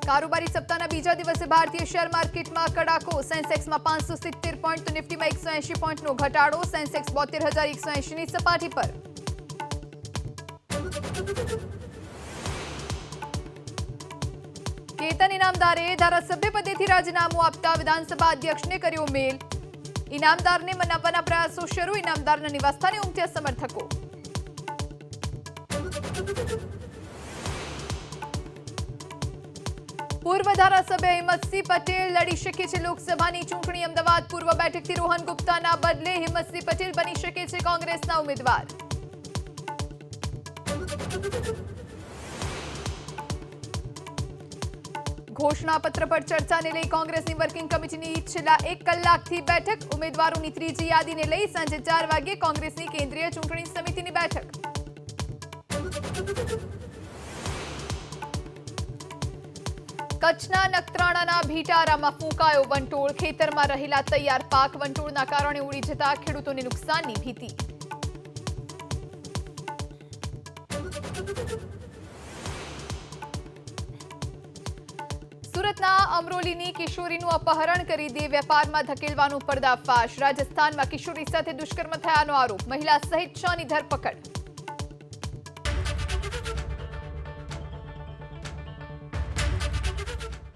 कारोबारी सप्ताहના બીજા દિવસે ભારતીય શેર માર્કેટમાં કડાકો સેન્સેક્સમાં 570 પોઈન્ટ તો નિફ્ટીમાં 180 પોઈન્ટનો ઘટાડો સેન્સેક્સ 72180 ની સપાટી પર કેતન ઇનામદારે ધારાસભ્ય પદેથી રાજીનામું આપતા વિધાનસભા અધ્યક્ષને કર્યો મેલ ઇનામદારને મનાવવાના પ્રયાસો શરૂ ઇનામદારના નિવાસસ્થાને ઉમટ્યા સમર્થકો पूर्व धारासभ्य हिम्मतसिंह पटेल लड़ी शके छे लोकसभानी चूंटणी अमदावाद पूर्व बैठकथी रोहन गुप्ताना बदले हिम्मतसिंह पटेल बनी शके छे कांग्रेसना उम्मीदवार घोषणापत्र पर चर्चाने लई कांग्रेसनी वर्किंग कमिटीनी छेल्ला 1 કલાકથી બેઠક ઉમેદવારોની ત્રીજી યાદીને લઈ સાંજે 4 વાગ્યે कांग्रेसनी केंद्रीय चूंटणी समितिनी બેઠક कच्छना नखत्राणाना भीटाराમાં ફૂંકાયો વંટોળ ખેતરમાં રહેલા તૈયાર પાક વંટોળના કારણે ઉડી જતા ખેડૂતોને નુકસાનની ભીતિ સુરતના અમરોલીની કિશોરીનું અપહરણ કરી દે વેપારમાં ધકેલવાનો પર્દાફાશ રાજસ્થાનમાં કિશોરી સાથે દુષ્કર્મ થયાનો આરોપ મહિલા સહિત 6ની ધરપકડ